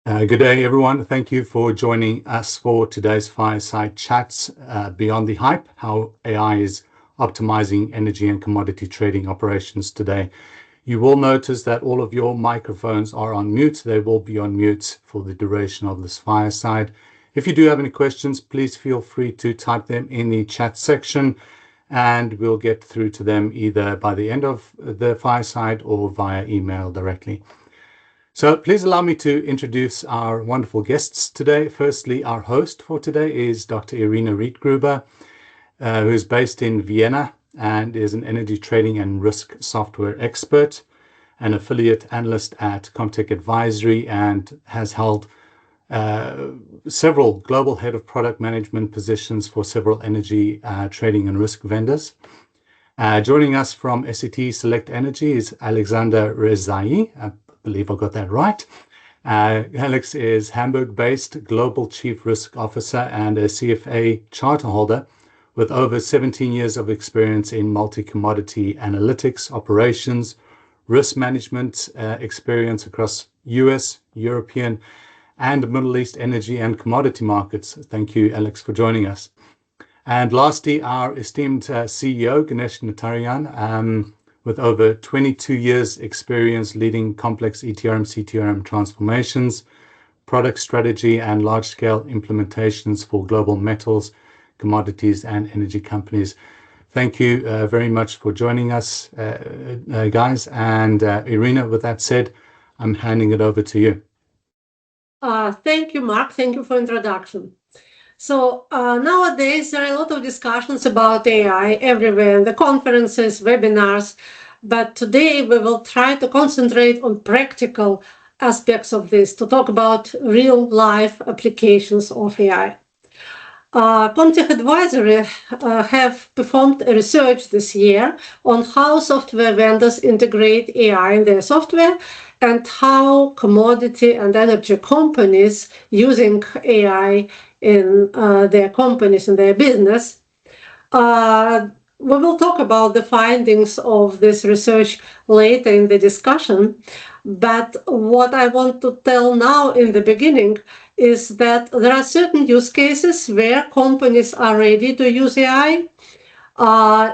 Good day, everyone. Thank you for joining us for today's Fireside Chats, Beyond the Hype, how AI is optimizing energy and commodity trading operations today. You will notice that all of your microphones are on mute. They will be on mute for the duration of this Fireside. If you do have any questions, please feel free to type them in the chat section, and we'll get through to them either by the end of the Fireside or via email directly. So please allow me to introduce our wonderful guests today. Firstly, our host for today is Dr. Irina Reitgruber, who is based in Vienna and is an energy trading and risk software expert, an affiliate analyst at ComTech Advisory, and has held several global head of product management positions for several energy trading and risk vendors. Joining us from S.E.T Select Energy is Alexandre Rezaee. I believe I got that right. Alex is Hamburg-based Global Chief Risk Officer and a CFA charter holder with over 17 years of experience in multi-commodity analytics, operations, risk management experience across US, European, and Middle East energy and commodity markets. Thank you, Alex, for joining us. And lastly, our esteemed CEO, Ganesh Natarajan, with over 22 years experience leading complex ETRM, CTRM transformations, product strategy, and large-scale implementations for global metals, commodities, and energy companies. Thank you very much for joining us, guys. And Irina, with that said, I'm handing it over to you. Thank you, Mark. Thank you for introduction. So nowadays, there are a lot of discussions about AI everywhere, in the conferences, webinars, but today we will try to concentrate on practical aspects of this, to talk about real-life applications of AI. ComTech Advisory have performed a research this year on how software vendors integrate AI in their software and how commodity and energy companies using AI in their companies, in their business. We will talk about the findings of this research later in the discussion, but what I want to tell now in the beginning is that there are certain use cases where companies are ready to use AI.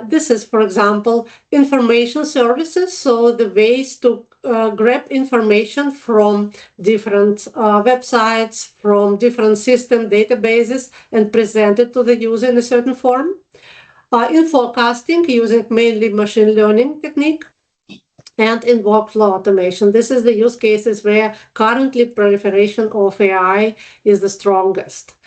This is, for example, information services, so the ways to grab information from different websites, from different system databases, and present it to the user in a certain form. In forecasting, using mainly machine learning technique, and in workflow automation. This is the use cases where currently proliferation of AI is the strongest.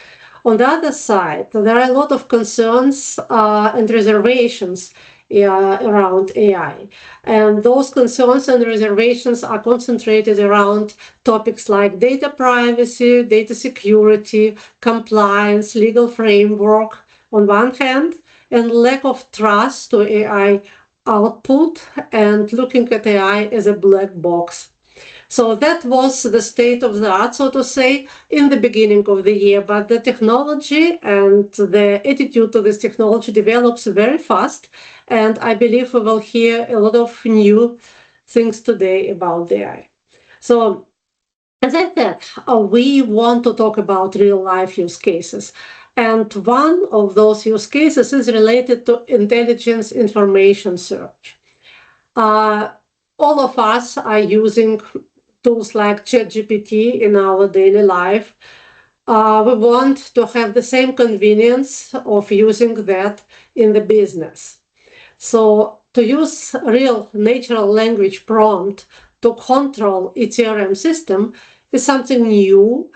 On the other side, there are a lot of concerns and reservations around AI. And those concerns and reservations are concentrated around topics like data privacy, data security, compliance, legal framework on one hand, and lack of trust to AI output and looking at AI as a black box. So that was the state of the art, so to say, in the beginning of the year. But the technology and the attitude to this technology develops very fast. And I believe we will hear a lot of new things today about the AI. So as I said, we want to talk about real life use cases. And one of those use cases is related to intelligence information search. All of us are using tools like ChatGPT in our daily life. We want to have the same convenience of using that in the business. So to use real natural language prompt to control ETRM system is something new.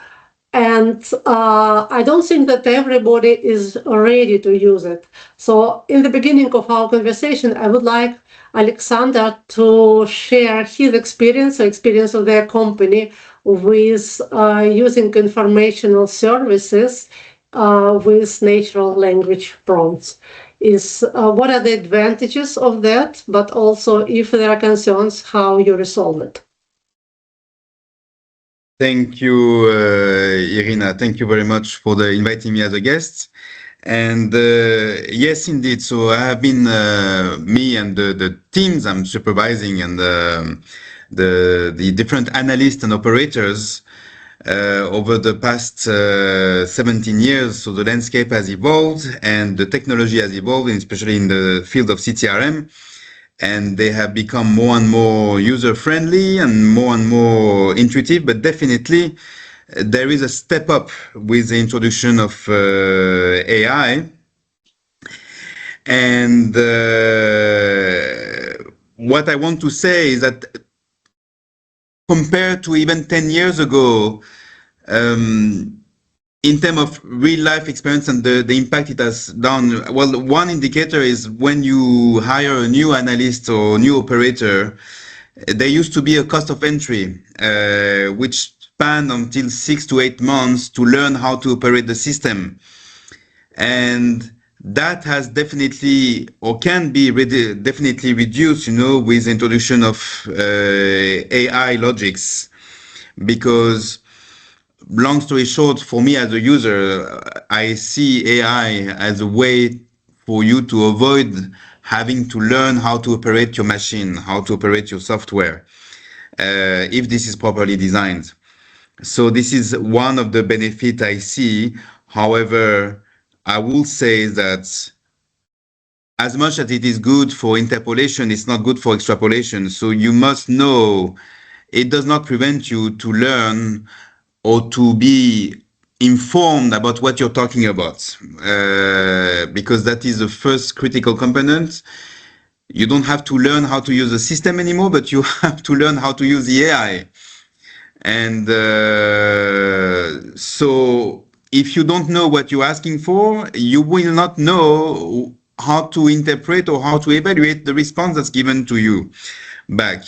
And I don't think that everybody is ready to use it. So in the beginning of our conversation, I would like Alexandre to share his experience, the experience of their company with using informational services with natural language prompts. What are the advantages of that, but also if there are concerns, how you resolve it. Thank you, Irina. Thank you very much for inviting me as a guest. And yes, indeed. So I have been, me and the teams I'm supervising and the different analysts and operators over the past 17 years. So the landscape has evolved and the technology has evolved, especially in the field of CTRM. And they have become more and more user-friendly and more intuitive, but definitely there is a step up with the introduction of AI. And what I want to say is that compared to even 10 years ago, in terms of real life experience and the impact it has done, well, one indicator is when you hire a new analyst or new operator, there used to be a cost of entry, which spanned until 6 to 8 months to learn how to operate the system. And that has definitely, or can be definitely reduced, with the introduction of AI logics, because long story short, for me as a user, I see AI as a way for you to avoid having to learn how to operate your machine, how to operate your software, if this is properly designed. So this is one of the benefits I see. However, I will say that as much as it is good for interpolation, it's not good for extrapolation. So you must know it does not prevent you to learn or to be informed about what you're talking about, because that is the first critical component. You don't have to learn how to use the system anymore, but you have to learn how to use the AI. And so if you don't know what you're asking for, you will not know how to interpret or how to evaluate the response that's given to you back.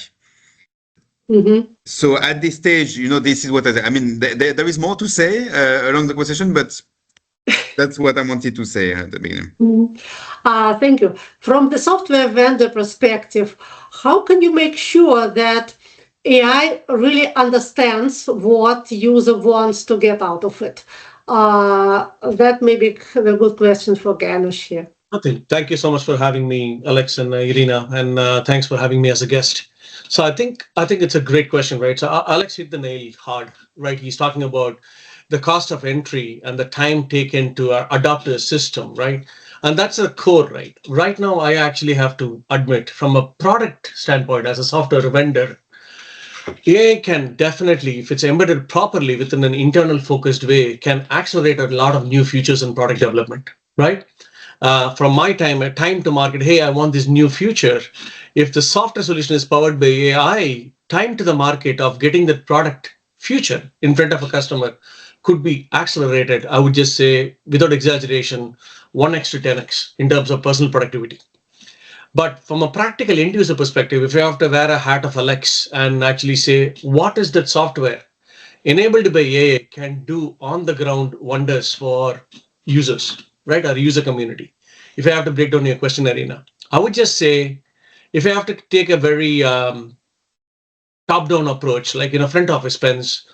Mm-hmm. So at this stage, this is what I mean. There is more to say along the conversation, but that's what I wanted to say at the beginning. Mm-hmm. Thank you. From the software vendor perspective, how can you make sure that AI really understands what user wants to get out of it? That may be a good question for Ganesh here. Okay. Thank you so much for having me, Alex and Irina, and thanks for having me as a guest. So I think it's a great question, right? So Alex hit the nail hard, right? He's talking about the cost of entry and the time taken to adopt a system, right? And that's the core, right? Right now, I actually have to admit, from a product standpoint, as a software vendor, AI can definitely, if it's embedded properly within an internal focused way, can accelerate a lot of new features in product development, right? From my time to market, hey, I want this new feature. If the software solution is powered by AI, time to the market of getting that product future in front of a customer could be accelerated. I would just say, without exaggeration, 1x to 10x in terms of personal productivity. But from a practical end user perspective, if you have to wear a hat of Alex and actually say, what is that software enabled by AI can do on the ground wonders for users, right? Our user community. If I have to break down your question, Irina, I would just say, if I have to take a very top-down approach, like front office spends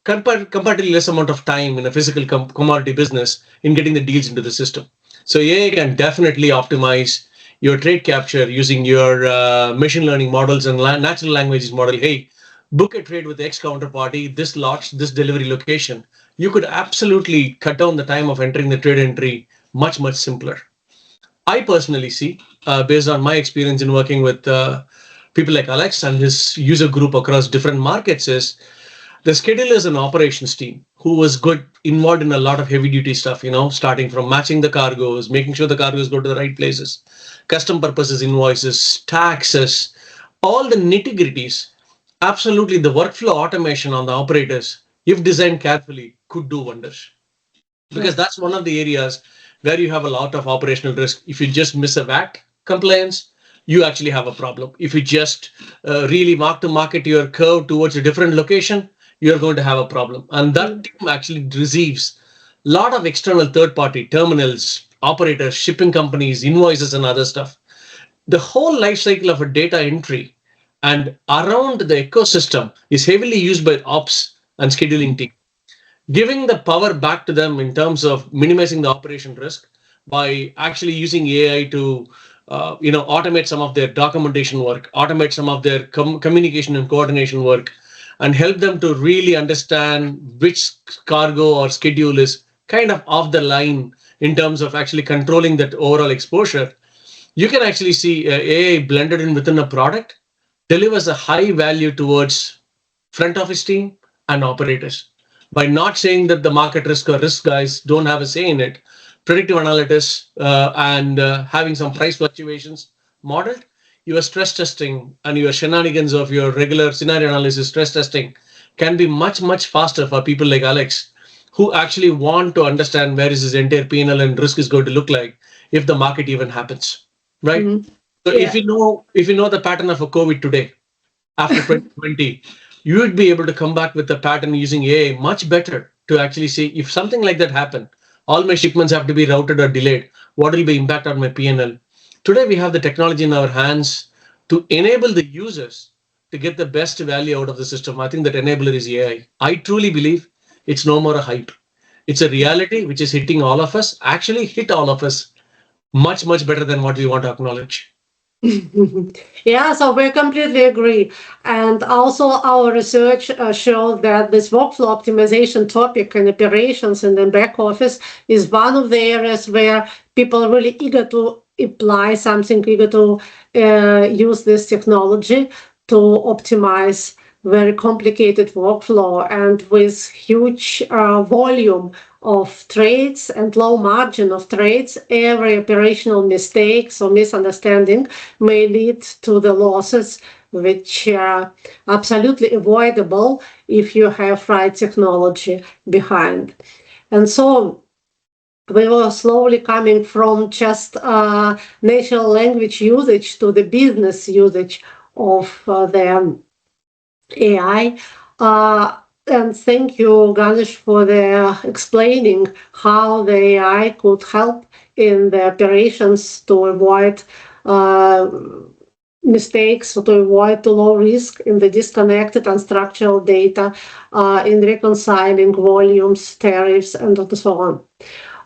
comparatively less amount of time in a physical commodity business in getting the deals into the system. So AI can definitely optimize your trade capture using your machine learning models and natural languages model. Hey, book a trade with X counterparty, this lot, this delivery location. You could absolutely cut down the time of entering the trade entry much, much simpler. I personally see, based on my experience in working with people like Alex and his user group across different markets, is the schedulers and operations team who was involved in a lot of heavy duty stuff, starting from matching the cargoes, making sure the cargoes go to the right places, custom purposes invoices, taxes, all the nitty gritties. Absolutely, the workflow automation on the operators, if designed carefully, could do wonders. Because that's one of the areas where you have a lot of operational risk. If you just miss a VAT compliance, you actually have a problem. If you just really mark to market your curve towards a different location, you're going to have a problem. And that team actually receives a lot of external third-party terminals, operators, shipping companies, invoices, and other stuff. The whole life cycle of a data entry and around the ecosystem is heavily used by ops and scheduling team. Giving the power back to them in terms of minimizing the operation risk by actually using AI to automate some of their documentation work, automate some of their communication and coordination work, and help them to really understand which cargo or schedule is kind of off the line in terms of actually controlling that overall exposure. You can actually see AI blended in within a product delivers a high value towards front office team and operators. By not saying that the market risk or risk guys don't have a say in it, predictive analytics and having some price fluctuations modeled, your stress testing and your shenanigans of your regular scenario analysis stress testing can be much, much faster for people like Alex, who actually want to understand where is his entire P&L and risk is going to look like if the market even happens, right? Mm-hmm. So yeah. if you know the pattern of a COVID today, after 2020, you would be able to come back with the pattern using AI much better to actually see if something like that happened, all my shipments have to be routed or delayed, what will be impact on my P&L? Today, we have the technology in our hands to enable the users to get the best value out of the system. I think that enabler is AI. I truly believe it's no more a hype. It's a reality which is hitting all of us, actually hit all of us much, much better than what we want to acknowledge. Yeah, so we completely agree. And also our research showed that this workflow optimization topic in operations in the back office is one of the areas where people are really eager to apply something, eager to use this technology to optimize very complicated workflow, and with huge volume of trades and low margin of trades, every operational mistakes or misunderstanding may lead to the losses, which are absolutely avoidable if you have right technology behind. And so we were slowly coming from just natural language usage to the business usage of the AI. And thank you, Ganesh, for the explaining how the AI could help in the operations to avoid mistakes, to avoid too low risk in the disconnected and structural data, in reconciling volumes, tariffs, and so on.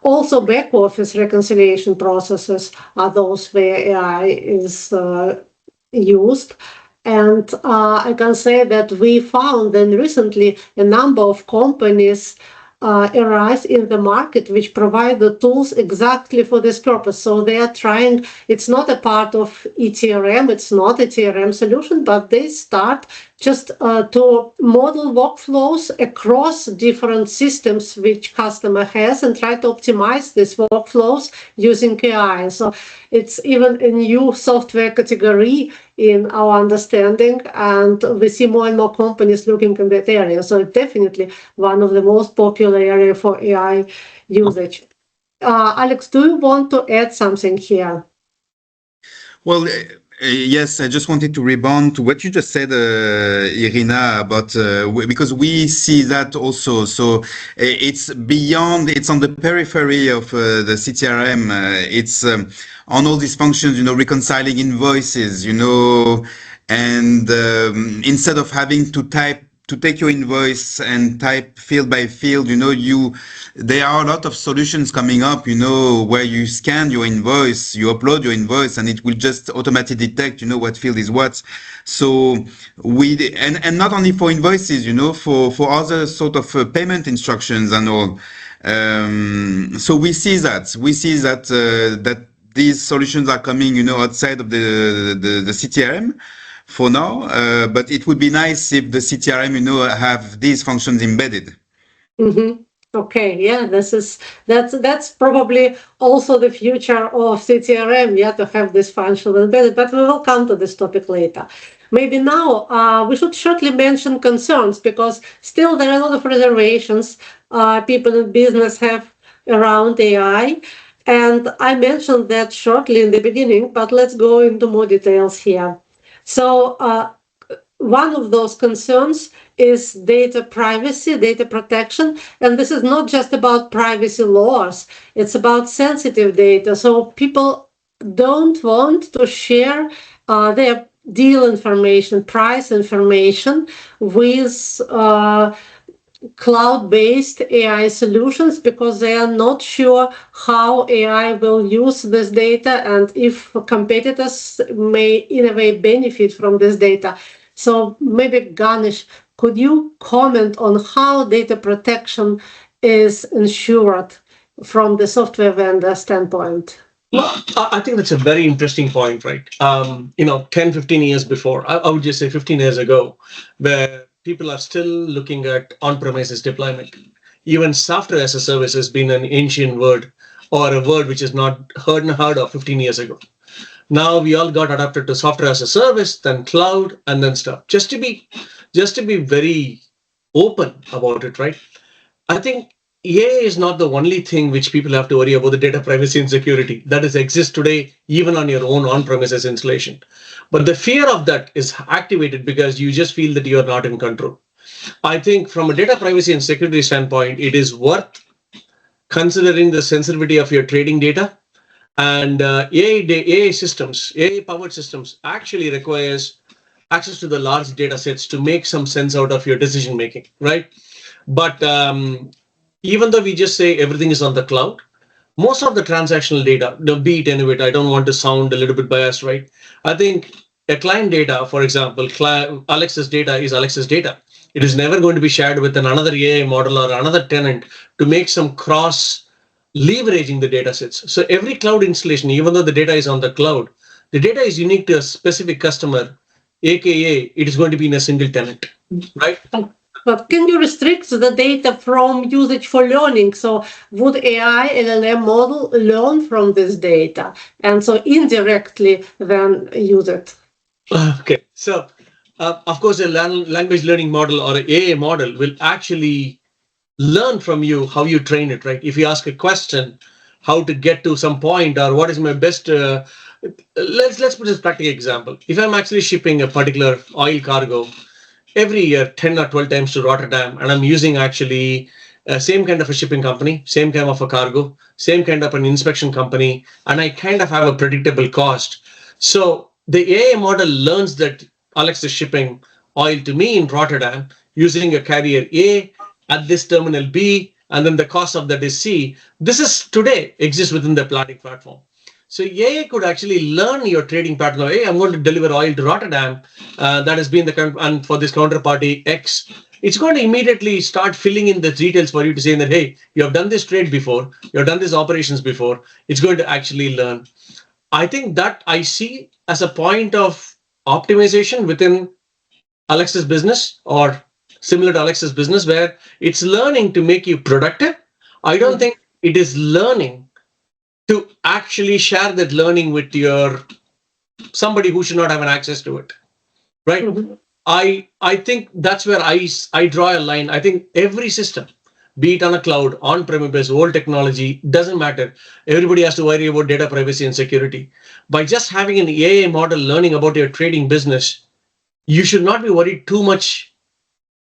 Also, back office reconciliation processes are those where AI is used. And I can say that we found then recently a number of companies arise in the market which provide the tools exactly for this purpose. So they are trying, it's not a part of ETRM, it's not a TRM solution, but they start just to model workflows across different systems which customer has and try to optimize these workflows using AI. So it's even a new software category in our understanding, and we see more and more companies looking in that area. So it's definitely one of the most popular areas for AI usage. Alex, do you want to add something here? Well, yes, I just wanted to rebound to what you just said, Irina, about because we see that also. So it's beyond, it's on the periphery of the CTRM. It's on all these functions, reconciling invoices, and instead of having to take your invoice and type field by field, there are a lot of solutions coming up, where you scan your invoice, you upload your invoice, and it will just automatically detect, what field is what. So and not only for invoices, for other sort of payment instructions and all. So we see that these solutions are coming, outside of the CTRM. For now, but it would be nice if the CTRM, have these functions embedded. Mm-hmm. Okay, yeah, that's probably also the future of CTRM, to have this function embedded. But we will come to this topic later. Maybe now we should shortly mention concerns, because still there are a lot of reservations people in business have around AI. And I mentioned that shortly in the beginning, but let's go into more details here. So one of those concerns is data privacy, data protection. And this is not just about privacy laws, it's about sensitive data. So people don't want to share their deal information, price information with cloud-based AI solutions, because they are not sure how AI will use this data and if competitors may in a way benefit from this data. So maybe Ganesh, Could you comment on how data protection is ensured from the software vendor standpoint? Well, I think that's a very interesting point, right? 10, 15 years before, I would just say 15 years ago, where people are still looking at on-premises deployment. Even software as a service has been an ancient word, or a word which is not heard of 15 years ago. Now we all got adapted to software as a service, then cloud, and then stuff. Just to be very open about it, right? I think AI is not the only thing which people have to worry about, the data privacy and security that is exists today, even on your own on-premises installation. But the fear of that is activated because you just feel that you are not in control. I think from a data privacy and security standpoint, it is worth considering the sensitivity of your trading data. And AI systems, AI powered systems actually requires access to the large data sets to make some sense out of your decision making, right? But even though we just say everything is on the cloud, most of the transactional data, be it Enuit, I don't want to sound a little bit biased, right? I think a client data, for example, Alex's data is Alex's data. It is never going to be shared with another AI model or another tenant to make some cross leveraging the data sets. So every cloud installation, even though the data is on the cloud, the data is unique to a specific customer, aka it is going to be in a single tenant, right? But can you restrict the data from usage for learning? So would AI LLM model learn from this data and so indirectly then use it? Okay, so of course, a language learning model or an AI model will actually learn from you how you train it, right? If you ask a question, how to get to some point, or what is my best. Let's put this practical example. If I'm actually shipping a particular oil cargo every year 10 or 12 times to Rotterdam, and I'm using actually same kind of a shipping company, same kind of a cargo, same kind of an inspection company, and I kind of have a predictable cost. So the AI model learns that Alex is shipping oil to me in Rotterdam using a carrier A at this terminal B, and then the cost of that is C. This is today exists within the planning platform. So AI could actually learn your trading pattern. Hey, I'm going to deliver oil to Rotterdam. That has been and for this counterparty X. It's going to immediately start filling in the details for you to say that, hey, you have done this trade before, you have done these operations before. It's going to actually learn. I think that I see as a point of optimization within Alex's business or similar to Alex's business, where it's learning to make you productive. I don't think it is learning to actually share that learning with your somebody who should not have an access to it, right? Mm-hmm. I think that's where I draw a line. I think every system, be it on a cloud, on-premise, old technology, doesn't matter. Everybody has to worry about data privacy and security. By just having an AI model learning about your trading business, you should not be worried too much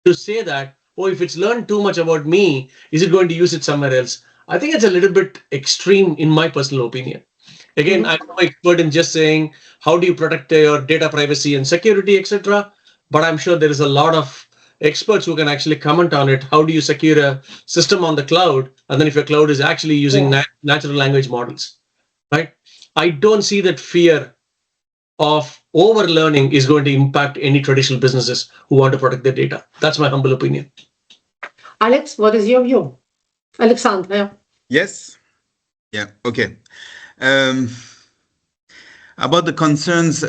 to say that, oh, if it's learned too much about me, is it going to use it somewhere else? I think it's a little bit extreme in my personal opinion. Again, I'm no expert in just saying, how do you protect your data privacy and security, etc. But I'm sure there is a lot of experts who can actually comment on it. How do you secure a system on the cloud? And then if your cloud is actually using natural language models, right? I don't see that fear of over-learning is going to impact any traditional businesses who want to protect their data. That's my humble opinion. Alex, what is your view? Alexandre. Yes. Yeah. Okay. About the concerns,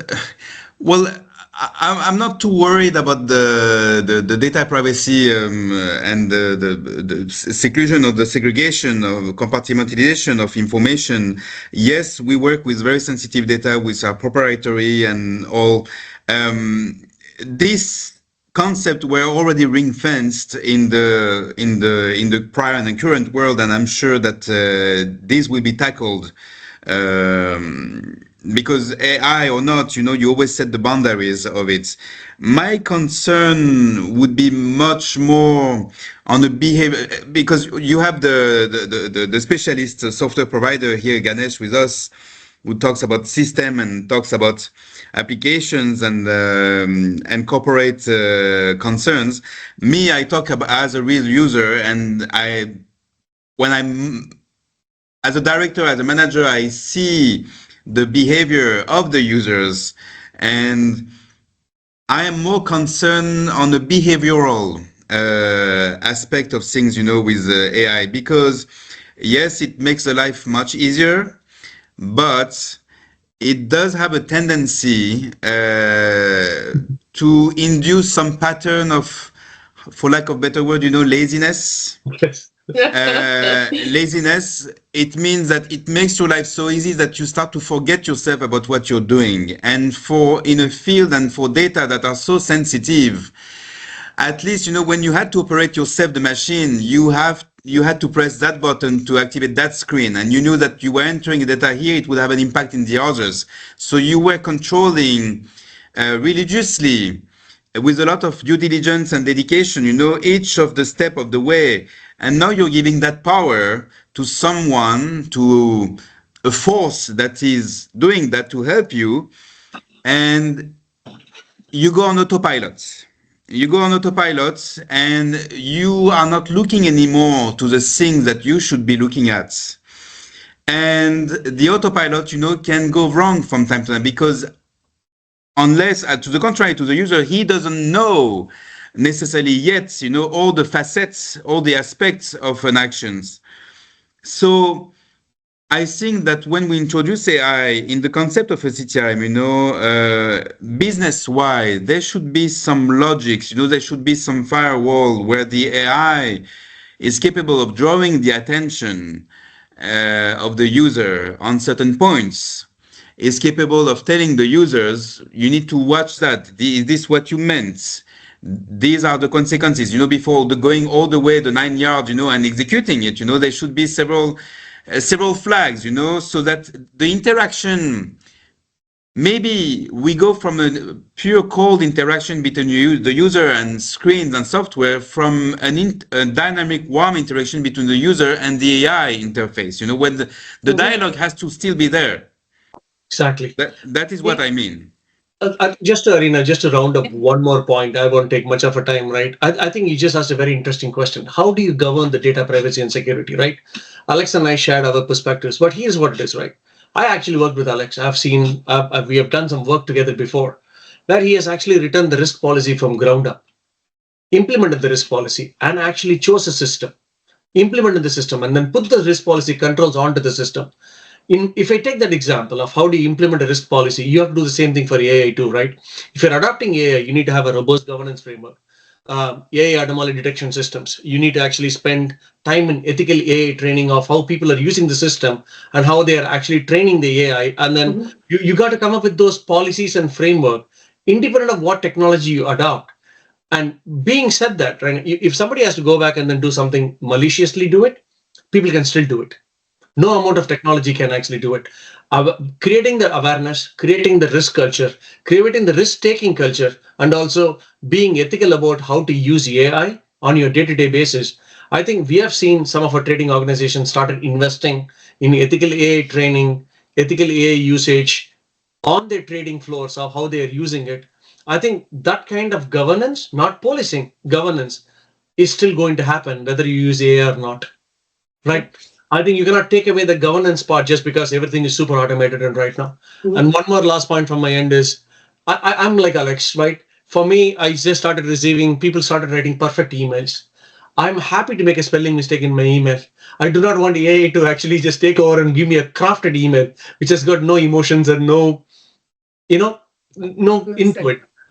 well, I'm not too worried about the data privacy and the seclusion or the segregation of compartmentalization of information. Yes, we work with very sensitive data, which are proprietary and all. This concept were already ring fenced in the prior and the current world, and I'm sure that this will be tackled. Because AI or not, you always set the boundaries of it. My concern would be much more on the behavior, because you have the specialist software provider here, Ganesh, with us, who talks about system and talks about applications and corporate concerns. Me, I talk about as a real user, and when I'm as a director, as a manager, I see the behavior of the users, and I am more concerned on the behavioral aspect of things, with AI, because yes, it makes the life much easier, but it does have a tendency to induce some pattern of, for lack of better word, laziness. Laziness, it means that it makes your life so easy that you start to forget yourself about what you're doing. And in a field and for data that are so sensitive, at least, when you had to operate yourself the machine, you had to press that button to activate that screen, and you knew that you were entering data here, it would have an impact in the others. So you were controlling religiously, with a lot of due diligence and dedication, each of the step of the way. And now you're giving that power to someone, to a force that is doing that to help you, and you go on autopilot. You go on autopilot, and you are not looking anymore to the things that you should be looking at. And the autopilot, can go wrong from time to time, because unless, to the contrary, to the user, he doesn't know necessarily yet, all the facets, all the aspects of an actions. So I think that when we introduce AI in the concept of a CTRM, business-wise, there should be some logics, there should be some firewall where the AI is capable of drawing the attention of the user on certain points, is capable of telling the users, you need to watch that. Is this what you meant? These are the consequences, before going all the way the 9 yards, and executing it, there should be several flags, so that the interaction, maybe we go from a pure cold interaction between the user and screens and software, from a dynamic, warm interaction between the user and the AI interface, when the dialogue has to still be there. Exactly. That is what I mean. Just to round up one more point, I won't take much of a time, right? I think you just asked a very interesting question. How do you govern the data privacy and security, right? Alex and I shared our perspectives, but here's what it is, right? I actually worked with Alex. We have done some work together before, where he has actually written the risk policy from ground up, implemented the risk policy, and actually chose a system, implemented the system, and then put the risk policy controls onto the system. If I take that example of how do you implement a risk policy, you have to do the same thing for AI too, right? If you're adopting AI, you need to have a robust governance framework. AI anomaly detection systems. You need to actually spend time in ethical AI training of how people are using the system and how they are actually training the AI. And then you got to come up with those policies and framework independent of what technology you adopt. And being said that, right, if somebody has to go back and then do something maliciously do it, people can still do it. No amount of technology can actually do it. Creating the awareness, creating the risk culture, creating the risk-taking culture, and also being ethical about how to use AI on your day-to-day basis. I think we have seen some of our trading organizations started investing in ethical AI training, ethical AI usage on their trading floors of how they are using it. I think that kind of governance, not policing, governance, is still going to happen whether you use AI or not, right? I think you cannot take away the governance part just because everything is super automated and right now. And one more last point from my end is, I'm like Alex, right? For me, I just started people started writing perfect emails. I'm happy to make a spelling mistake in my email. I do not want AI to actually just take over and give me a crafted email, which has got no emotions and no input.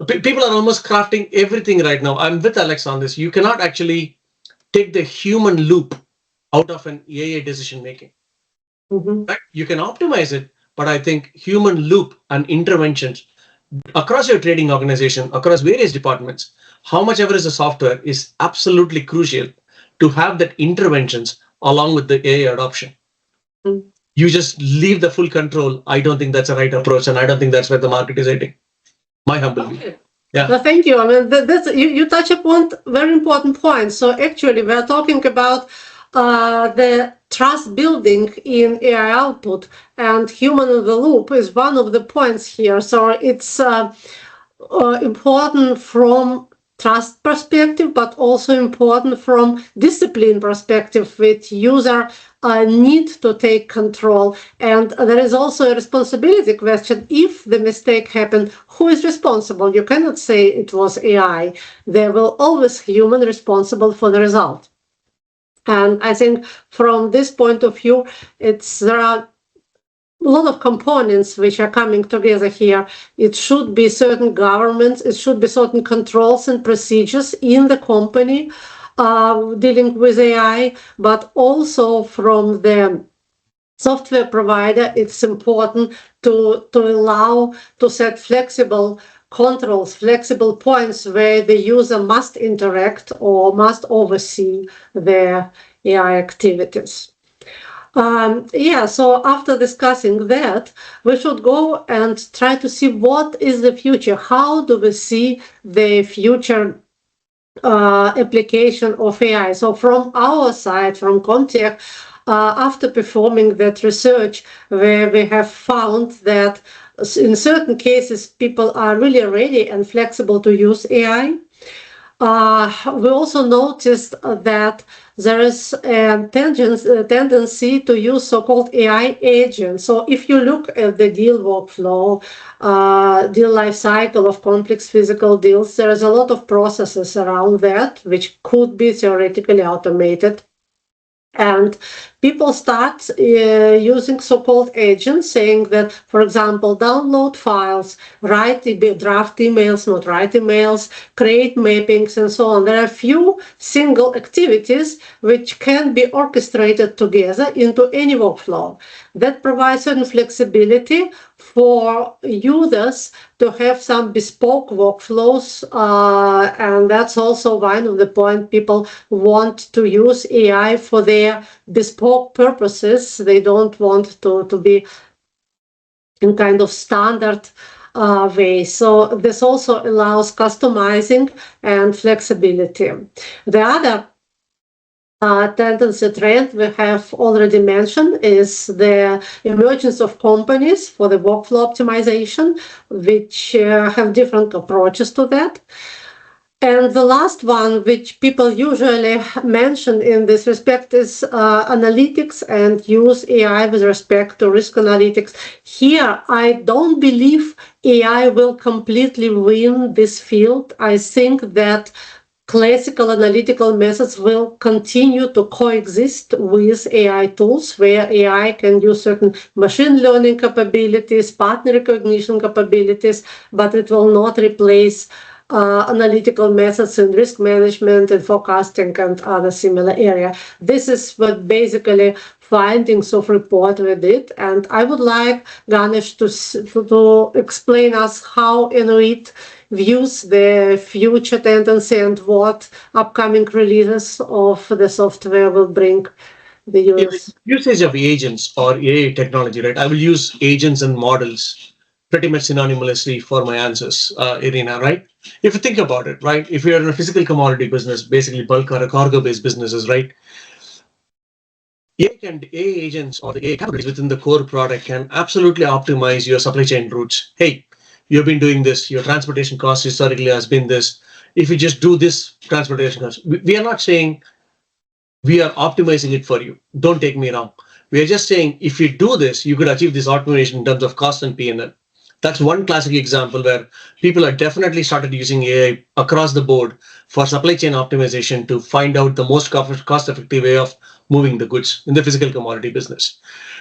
People are almost crafting everything right now. I'm with Alex on this. You cannot actually take the human loop out of an AI decision making. Right? You can optimize it, but I think human loop and interventions across your trading organization, across various departments, how much ever is the software is absolutely crucial to have that interventions along with the AI adoption. You just leave the full control. I don't think that's the right approach, and I don't think that's where the market is heading. My humble view. Yeah. Well, thank you. I mean, you touch upon very important points. So actually, we're talking about the trust building in AI output, and human in the loop is one of the points here. So it's important from trust perspective, but also important from discipline perspective, with user need to take control. And there is also a responsibility question. If the mistake happened, who is responsible? You cannot say it was AI. There will always human responsible for the result. And I think from this point of view, there are a lot of components which are coming together here. It should be certain governments, it should be certain controls and procedures in the company dealing with AI, but also from the software provider, it's important to allow to set flexible controls, flexible points where the user must interact or must oversee their AI activities. So after discussing that, we should go and try to see what is the future. How do we see the future application of AI? So from our side, from ComTech, after performing that research, where we have found that in certain cases, people are really ready and flexible to use AI. We also noticed that there is a tendency to use so-called AI agents. So if you look at the deal workflow, deal life cycle of complex physical deals, there is a lot of processes around that which could be theoretically automated. And people start using so-called agents, saying that, for example, download files, write draft emails, not write emails, create mappings, and so on. There are few single activities which can be orchestrated together into any workflow. That provides certain flexibility for users to have some bespoke workflows, and that's also one of the points. People want to use AI for their bespoke purposes. They don't want to be in kind of standard way. So this also allows customizing and flexibility. The other tendency trend we have already mentioned is the emergence of companies for the workflow optimization, which have different approaches to that. And the last one, which people usually mention in this respect, is analytics and use AI with respect to risk analytics. Here, I don't believe AI will completely win this field. I think that classical analytical methods will continue to coexist with AI tools, where AI can use certain machine learning capabilities, pattern recognition capabilities, but it will not replace analytical methods in risk management and forecasting and other similar area. This is what basically findings of report we did, and I would like Ganesh to explain us how Enuit views the future tendency and what upcoming releases of the software will bring the users. Usage of agents or AI technology, right? I will use agents and models pretty much synonymously for my answers, Irina, right? If you think about it, right? If you're in a physical commodity business, basically bulk or cargo-based businesses, right? AI agents or the AI capabilities within the core product can absolutely optimize your supply chain routes. Hey, you've been doing this, your transportation cost historically has been this. If you just do this transportation cost, we are not saying we are optimizing it for you. Don't take me wrong. We are just saying if you do this, you could achieve this automation in terms of cost and P&L. That's one classic example where people are definitely started using AI across the board for supply chain optimization to find out the most cost-effective way of moving the goods in the physical commodity business.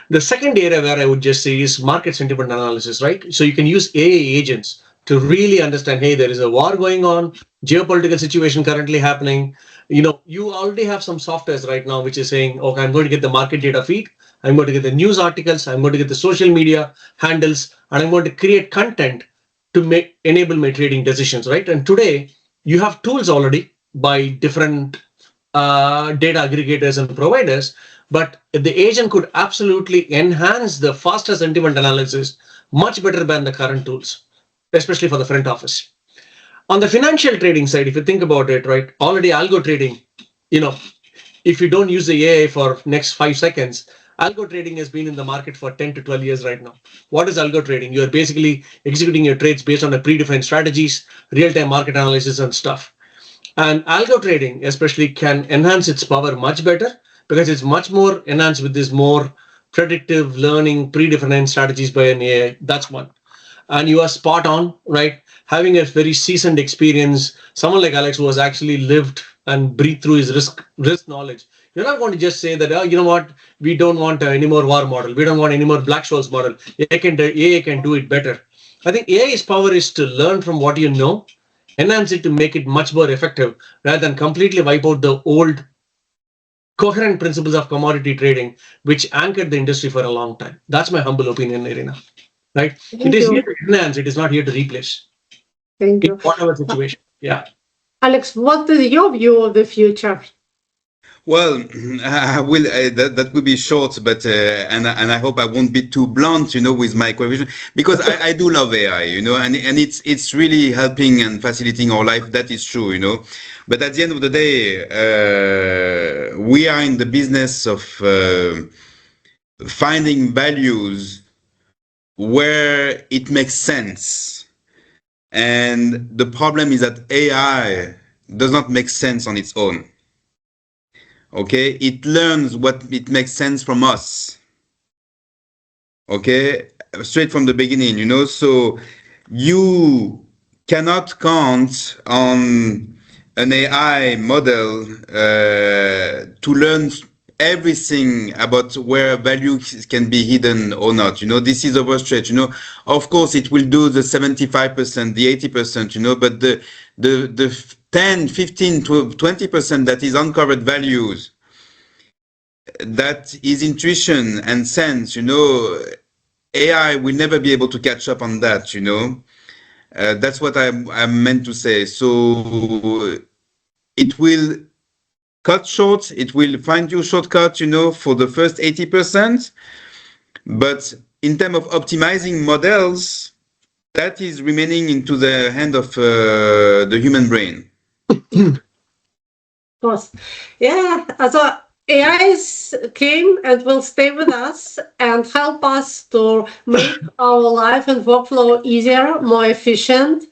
The second area where I would just say is market sentiment analysis, right? So you can use AI agents to really understand, hey, there is a war going on, geopolitical situation currently happening. You already have some softwares right now which is saying, okay, I'm going to get the market data feed, I'm going to get the news articles, I'm going to get the social media handles, and I'm going to create content to enable my trading decisions, right? And today, you have tools already by different data aggregators and providers, but the agent could absolutely enhance the faster sentiment analysis much better than the current tools, especially for the front office. On the financial trading side, if you think about it, right, already algo trading, if you don't use the AI for next 5 seconds, algo trading has been in the market for 10 to 12 years right now. What is algo trading? You're basically executing your trades based on the predefined strategies, real-time market analysis and stuff. And algo trading, especially, can enhance its power much better because it's much more enhanced with this more predictive learning, predefined strategies by an AI. That's one. And you are spot on, right? Having a very seasoned experience, someone like Alex who has actually lived and breathed through his risk knowledge. You're not going to just say that, oh, you know what, we don't want any more war model. We don't want any more Black-Scholes model. AI can do it better. I think AI's power is to learn from what you know, enhance it to make it much more effective rather than completely wipe out the old coherent principles of commodity trading, which anchored the industry for a long time. That's my humble opinion, Irina. Right? It is here to enhance. It is not here to replace. Thank you. In whatever situation. Yeah. Alex, what is your view of the future? Well, I will. That will be short, but and I hope I won't be too blunt, with my question, because I do love AI, and it's really helping and facilitating our life. That is true, But at the end of the day, we are in the business of finding values where it makes sense, and the problem is that AI does not make sense on its own. Okay, it learns what it makes sense from us. Okay, straight from the beginning, so you cannot count on an AI model to learn everything about where value can be hidden or not. This is overstretch. Of course, it will do the 75%, the 80%, but the 10, 15, 20% that is uncovered values, that is intuition and sense, AI will never be able to catch up on that, That's what I'm meant to say. So it will cut short, it will find you shortcut, for the first 80%. But in terms of optimizing models, that is remaining into the hand of the human brain. Of course. Yeah. So AI came and will stay with us and help us to make our life and workflow easier, more efficient.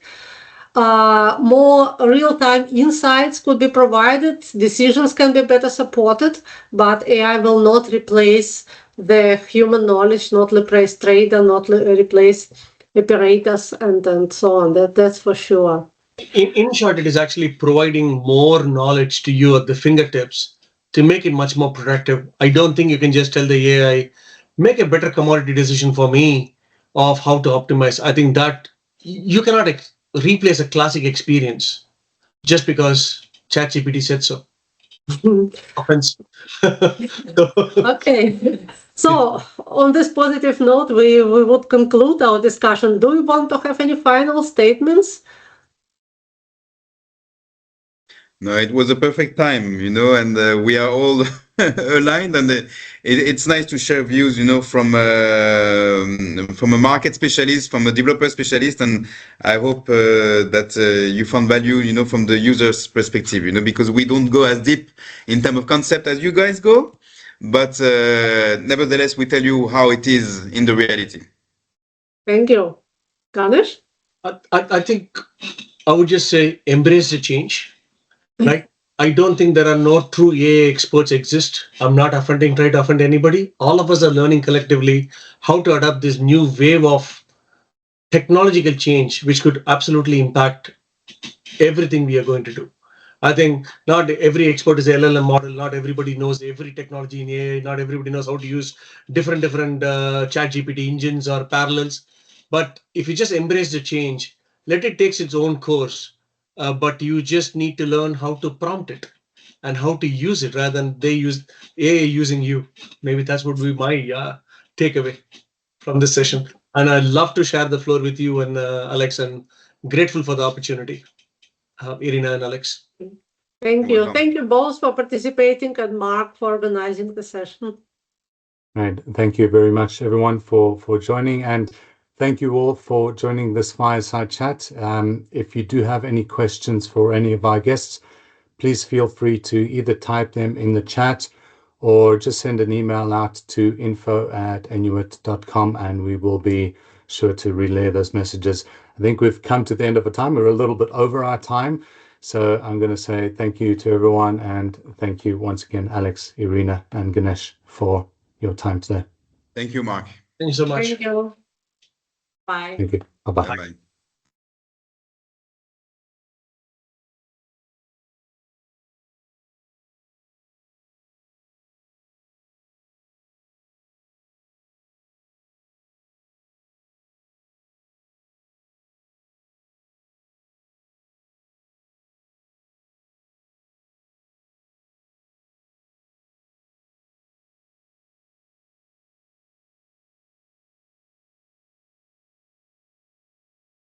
More real-time insights could be provided, decisions can be better supported, but AI will not replace the human knowledge, not replace trader, not replace operators, and so on. That's for sure. In short, it is actually providing more knowledge to you at the fingertips to make it much more productive. I don't think you can just tell the AI, make a better commodity decision for me of how to optimize. I think that you cannot replace a classic experience just because ChatGPT said so. Offense. Okay. So on this positive note, we would conclude our discussion. Do you want to have any final statements? No, it was a perfect time, and we are all aligned, and it's nice to share views, from a market specialist, from a developer specialist, and I hope that you found value, from the user's perspective, because we don't go as deep in terms of concept as you guys go, but nevertheless, we tell you how it is in the reality. Thank you. Ganesh? I think I would just say embrace the change. Right? I don't think there are no true AI experts exist. I'm not trying to offend anybody. All of us are learning collectively how to adapt this new wave of technological change, which could absolutely impact everything we are going to do. I think not every expert is an LLM model. Not everybody knows every technology in AI. Not everybody knows how to use different ChatGPT engines or parallels. But if you just embrace the change, let it take its own course. But you just need to learn how to prompt it and how to use it rather than they use AI using you. Maybe that's what would be my takeaway from this session. And I'd love to share the floor with you and Alex, and grateful for the opportunity, Irina and Alex. Thank you. Thank you both for participating and Mark for organizing the session. Right. Thank you very much, everyone, for joining. And thank you all for joining this fireside chat. If you do have any questions for any of our guests, please feel free to either type them in the chat or just send an email out to info@enuit.com, and we will be sure to relay those messages. I think we've come to the end of our time. We're a little bit over our time. So I'm going to say thank you to everyone, and thank you once again, Alex, Irina, and Ganesh, for your time today. Thank you, Mark. Thank you so much. Thank you. Bye. Thank you. Bye-bye. Bye-bye.